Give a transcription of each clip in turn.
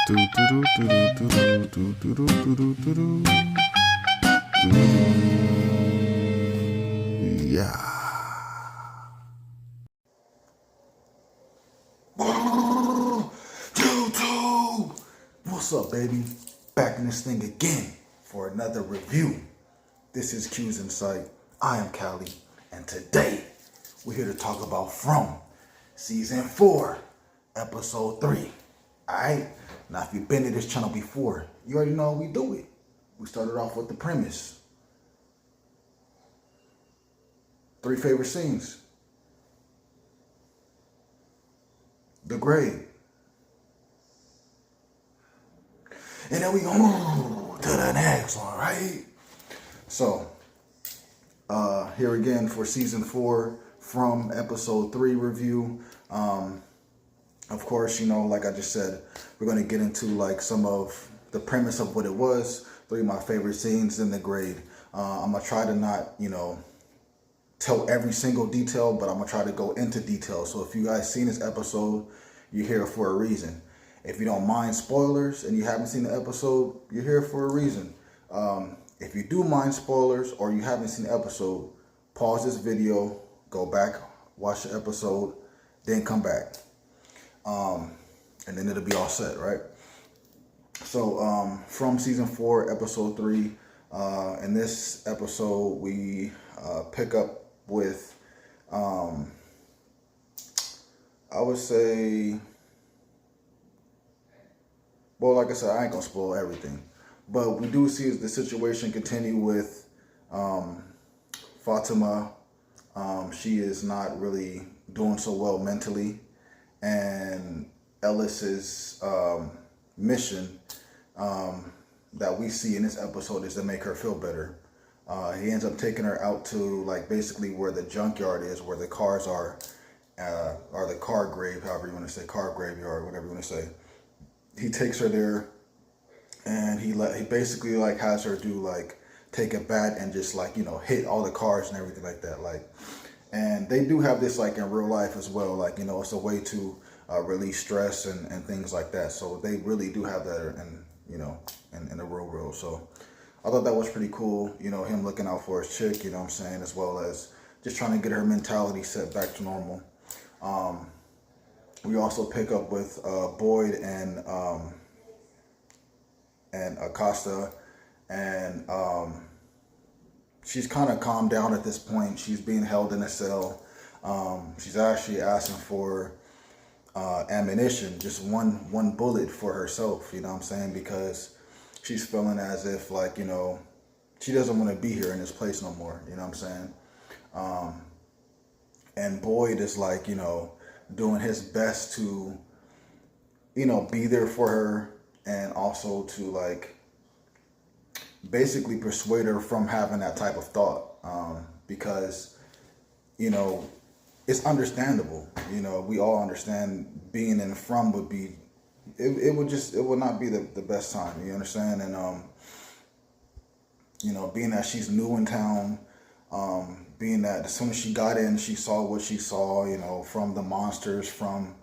Yeah. YouTube! What's up, baby? Back in this thing again for another review. This is Q's Insight. I am Callie, and today we're here to talk about From Season 4, Episode 3. Alright? Now, if you've been to this channel before, you already know how we do it. We started off with the premise. 3 favorite scenes. The grade. And then we go to the next one, right? So, here again for Season 4 from Episode 3 review. Of course, you know, like I just said, we're going to get into like some of the premise of what it was, 3 of my favorite scenes in the grade. I'm going to try to not, you know, tell every single detail, but I'm going to try to go into detail. So if you guys seen this episode, you're here for a reason. If you don't mind spoilers and you haven't seen the episode, you're here for a reason. If you do mind spoilers or you haven't seen the episode, pause this video, go back, watch the episode, then come back. And then it'll be all set, right? So from Season 4, Episode 3, in this episode, we pick up with, I would say, well, like I said, I ain't gonna spoil everything, but we do see the situation continue with Fatima. She is not really doing so well mentally, and Ellis's mission that we see in this episode is to make her feel better. He ends up taking her out to like basically where the junkyard is, where the cars are, or the car grave, however you want to say, car graveyard, whatever you want to say. He takes her there, and he basically like has her do like take a bat and just like, you know, hit all the cars and everything like that. Like, and they do have this like in real life as well. Like, you know, it's a way to release stress and things like that. So they really do have that in, you know, in the real world. So I thought that was pretty cool. You know, him looking out for his chick, you know what I'm saying, as well as just trying to get her mentality set back to normal. We also pick up with Boyd and Acosta, and she's kind of calmed down at this point. She's being held in a cell. She's actually asking for ammunition, just one bullet for herself, you know what I'm saying, because she's feeling as if like, you know, she doesn't want to be here in this place no more, you know what I'm saying. And Boyd is like, you know, doing his best to, you know, be there for her, and also to like basically persuade her from having that type of thought, because, you know, it's understandable. You know, we all understand being in From would be, it would not be the best time, you understand? And you know, being that she's new in town, being that as soon as she got in, she saw what she saw, you know, from the monsters, from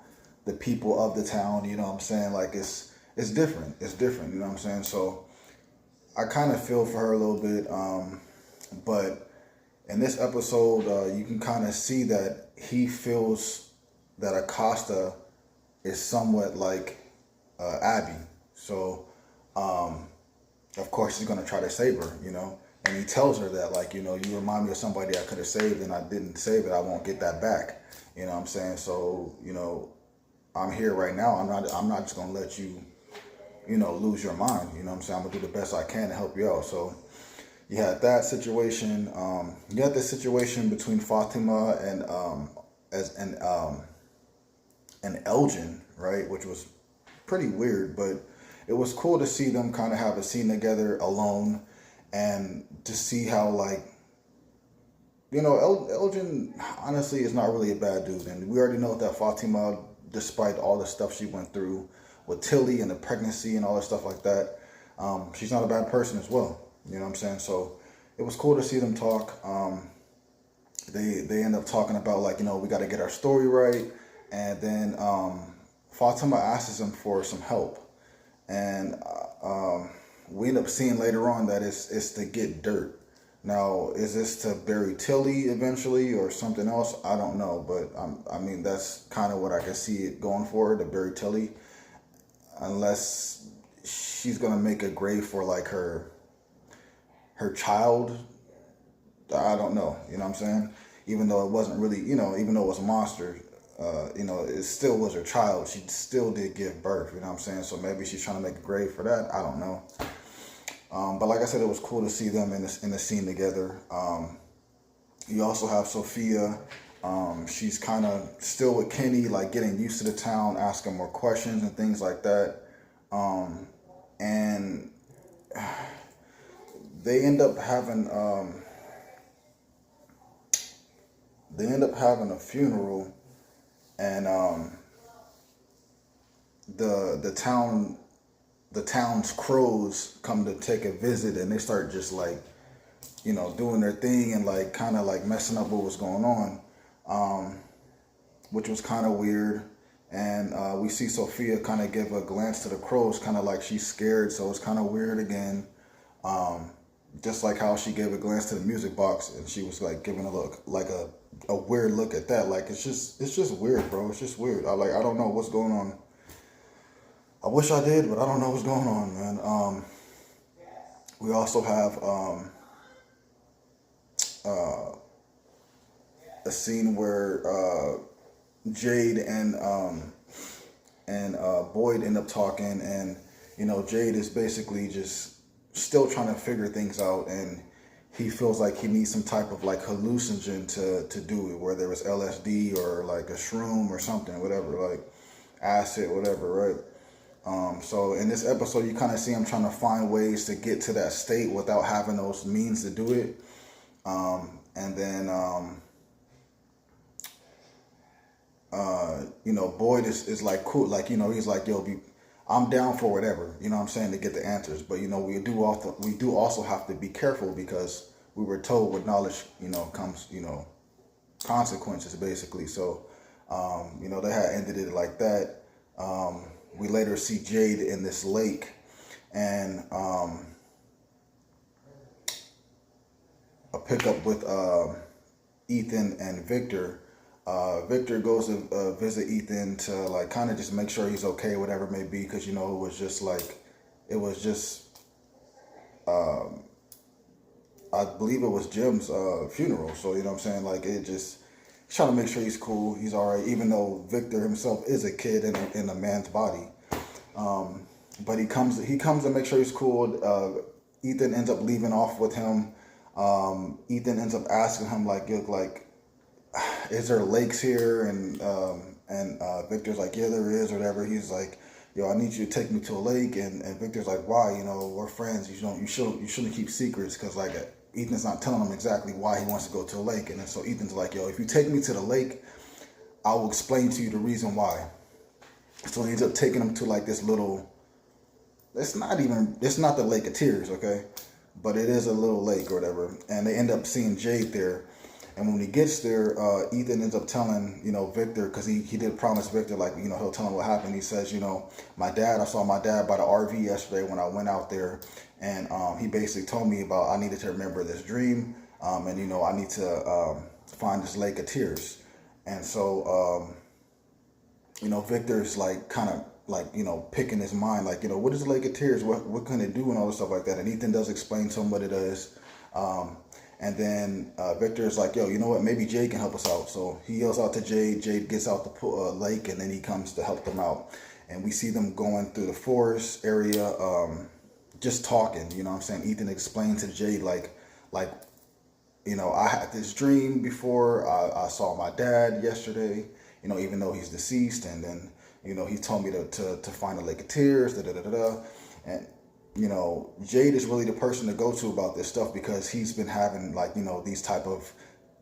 the people of the town, you know what I'm saying? Like, it's different. It's different, you know what I'm saying? So I kind of feel for her a little bit. But in this episode, you can kind of see that he feels that Acosta is somewhat like Abby. So, of course, he's going to try to save her, you know? And he tells her that, like, you know, you remind me of somebody I could have saved and I didn't save it. I won't get that back. You know what I'm saying? So, you know, I'm here right now. I'm not just going to let you, you know, lose your mind. You know what I'm saying? I'm going to do the best I can to help you out. So you had that situation. You had this situation between Fatima and Elgin, right? Which was pretty weird, but it was cool to see them kind of have a scene together alone, and to see how, like, you know, Elgin honestly is not really a bad dude. And we already know that Fatima, despite all the stuff she went through with Tilly and the pregnancy and all that stuff like that, she's not a bad person as well. You know what I'm saying? So it was cool to see them talk. They end up talking about, like, you know, we got to get our story right. And then Fatima asks him for some help. and we end up seeing later on that it's to get dirt. Now, is this to bury Tilly eventually or something else? I don't know, but I mean that's kind of what I can see it going for, to bury Tilly, unless she's gonna make a grave for like her child. I don't know. You know what I'm saying? Even though it wasn't really, even though it was a monster, it still was her child. She still did give birth. You know what I'm saying? So maybe she's trying to make a grave for that. I don't know. But like I said, it was cool to see them in the scene together. You also have Sophia. She's kind of still with Kenny, like getting used to the town, asking more questions and things like that. And they end up having a funeral, and the town's crows come to take a visit, and they start just like doing their thing and like kind of like messing up what was going on, which was kind of weird. And we see Sophia kind of give a glance to the crows, kind of like she's scared, so it's kind of weird again. Just like how she gave a glance to the music box and she was like giving a look, like a weird look at that. Like it's just weird, bro. It's just weird. I don't know what's going on. I wish I did, but I don't know what's going on, man. We also have a scene where Jade and Boyd end up talking, and Jade is basically just still trying to figure things out, and he feels like he needs some type of like hallucinogen to do it, whether it's LSD or like a shroom or something, whatever, like acid, whatever, right? So in this episode, you kind of see him trying to find ways to get to that state without having those means to do it. And then, Boyd is like cool, like, he's like, yo, I'm down for whatever, you know what I'm saying, to get the answers. But, we do also have to be careful, because we were told with knowledge, comes, consequences, basically. So, they had ended it like that. We later see Jade in this lake, and a pickup with Ethan and Victor. Victor goes to visit Ethan to like kind of just make sure he's okay, whatever it may be, because it was just I believe it was Jim's funeral. So you know what I'm saying, like it just trying to make sure he's cool, he's all right, even though Victor himself is a kid in a man's body. But he comes to make sure he's cool. Ethan ends up leaving off with him. Ethan ends up asking him like, is there lakes here? And Victor's like, yeah, there is, or whatever. He's like, yo, I need you to take me to a lake. And Victor's like, why? We're friends. You shouldn't keep secrets, because like Ethan's not telling him exactly why he wants to go to a lake. And then so Ethan's like, yo, if you take me to the lake, I will explain to you the reason why. So he ends up taking him to like this little. It's not the Lake of Tears, okay, but it is a little lake or whatever. And they end up seeing Jade there. And when he gets there, Ethan ends up telling, Victor, because he did promise Victor, like, he'll tell him what happened. He says, I saw my dad by the RV yesterday when I went out there. And he basically told me I needed to remember this dream. And, I need to find this Lake of Tears. And so, Victor's like kind of like, picking his mind, like, what is the Lake of Tears? What can it do and all this stuff like that? And Ethan does explain to him what it is. And then Victor is like, yo, you know what? Maybe Jade can help us out. So he yells out to Jade. Jade gets out the lake, and then he comes to help them out. And we see them going through the forest area, just talking. You know what I'm saying? Ethan explained to Jade, like, I had this dream before. I saw my dad yesterday, even though he's deceased. And then, he told me to find the Lake of Tears, And Jade is really the person to go to about this stuff, because he's been having like, these type of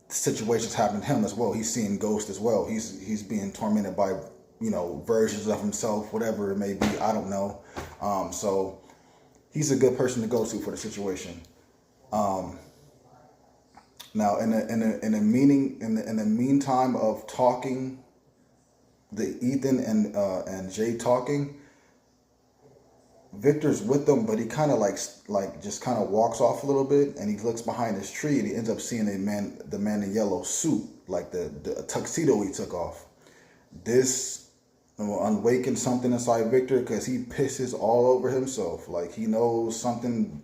situations happen to him as well. He's seeing ghosts as well. He's being tormented by, versions of himself, whatever it may be. I don't know. So he's a good person to go to for the situation. Now in the meantime of talking, the Ethan and Jade talking, Victor's with them, but he kind of like just kind of walks off a little bit, and he looks behind his tree, and he ends up seeing the man in yellow suit, like the tuxedo he took off. This awakened something inside Victor because he pisses all over himself. Like he knows something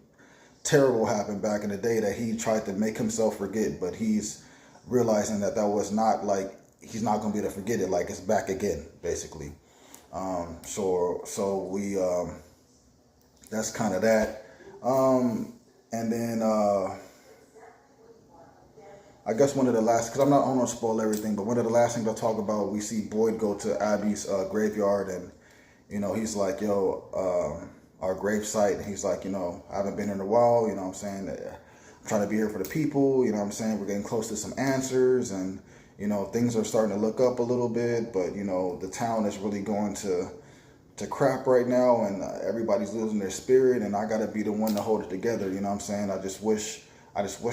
terrible happened back in the day that he tried to make himself forget, but he's realizing that was not like he's not gonna be able to forget it. Like it's back again, basically. So we that's kind of that. And then I guess one of the last, because I'm not going to spoil everything, but one of the last things I'll talk about, we see Boyd go to Abby's graveyard, and he's like, yo, our grave site, and he's like, I haven't been in a while, what I'm saying, I'm trying to be here for the people, what I'm saying, we're getting close to some answers, and things are starting to look up a little bit, but the town is really going to crap right now, and everybody's losing their spirit, and I gotta be the one to hold it together. what I'm saying, I just wish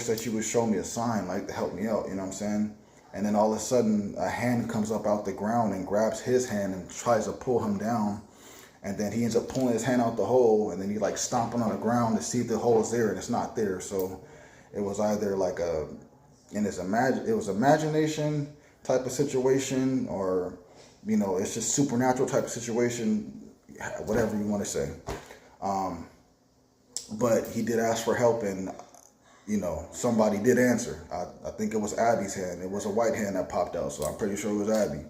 that you would show me a sign, like, to help me out. what I'm saying. And then all of a sudden a hand comes up out the ground and grabs his hand and tries to pull him down, and then he ends up pulling his hand out the hole, and then he like stomping on the ground to see if the hole is there, and it's not there. So it was either like it was imagination type of situation, or it's just supernatural type of situation, whatever you want to say. But he did ask for help, and somebody did answer. I think it was Abby's hand. It was a white hand that popped out, so I'm pretty sure it was Abby.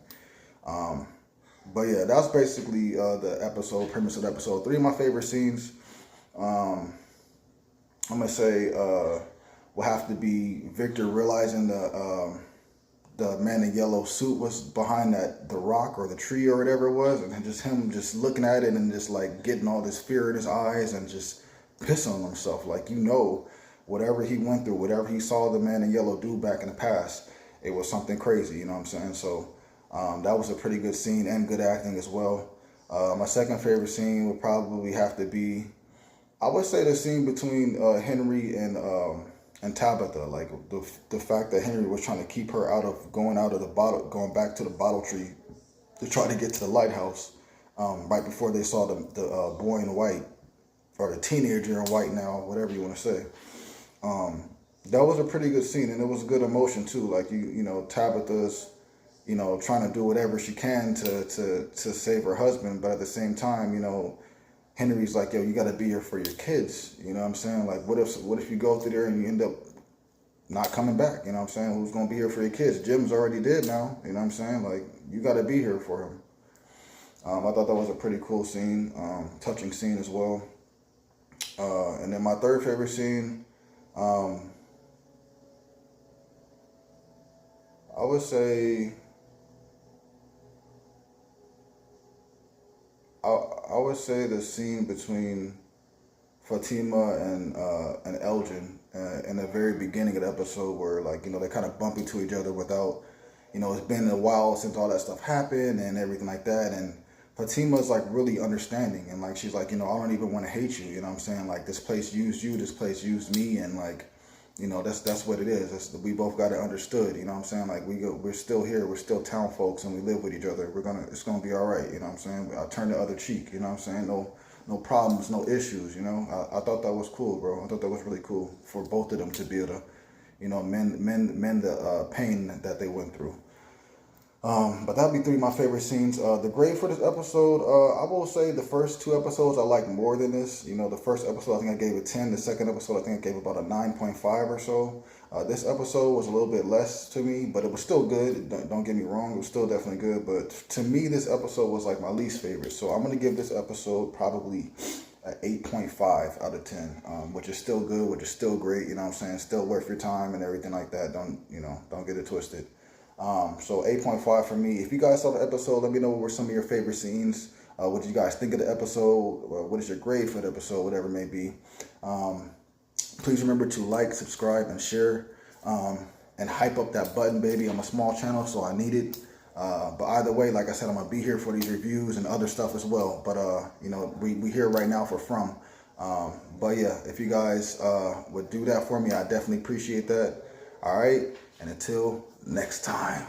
But yeah, that's basically the episode, premise of episode 3. My favorite scenes, I'm gonna say, will have to be Victor realizing the man in yellow suit was behind the rock or the tree or whatever it was, and then just him just looking at it and just like getting all this fear in his eyes and just pissing on himself. Like, whatever he went through, whatever he saw the man in yellow do back in the past, it was something crazy. what I'm saying. So that was a pretty good scene and good acting as well. My second favorite scene would probably have to be, I would say, the scene between Henry and Tabitha. Like the fact that Henry was trying to keep her going back to the bottle tree to try to get to the lighthouse, right before they saw the boy in white, or the teenager in white now, whatever you want to say. That was a pretty good scene, and it was good emotion too. Like Tabitha's, trying to do whatever she can to save her husband, but at the same time, Henry's like, yo, you got to be here for your kids. what I'm saying. Like, what if you go through there and you end up not coming back? what I'm saying. Who's gonna be here for your kids? Jim's already dead now. what I'm saying. Like, you got to be here for him. I thought that was a pretty cool scene, touching scene as well. And then my third favorite scene, I would say, the scene between Fatima and Elgin in the very beginning of the episode, where they kind of bump into each other without, it's been a while since all that stuff happened and everything like that, and Fatima's like really understanding, and like she's like, I don't even want to hate you. what I'm saying. Like, this place used you, this place used me, and like, that's what it is. We both got it understood. what I'm saying. Like, we're still here, we're still town folks, and we live with each other. It's gonna be all right. what I'm saying. I turn the other cheek. what I'm saying. No problems, no issues. I thought that was cool, bro. I thought that was really cool for both of them to be able to, mend the pain that they went through. But that'd be 3 of my favorite scenes. The grade for this episode, I will say the first 2 episodes I liked more than this. The first episode I think I gave it 10. The second episode I think I gave about a 9.5 or so. This episode was a little bit less to me, but it was still good. Don't get me wrong, it was still definitely good. But to me, this episode was like my least favorite. So I'm gonna give this episode probably an 8.5 out of 10, which is still good, which is still great. what I'm saying. Still worth your time and everything like that. Don't get it twisted. So 8.5 for me. If you guys saw the episode, let me know what were some of your favorite scenes. What did you guys think of the episode? What is your grade for the episode? Whatever it may be. Please remember to like, subscribe, and share. And hype up that button, baby. I'm a small channel, so I need it. But either way, like I said, I'm going to be here for these reviews and other stuff as well. But, we here right now for From. But yeah, if you guys would do that for me, I definitely appreciate that. All right. And until next time.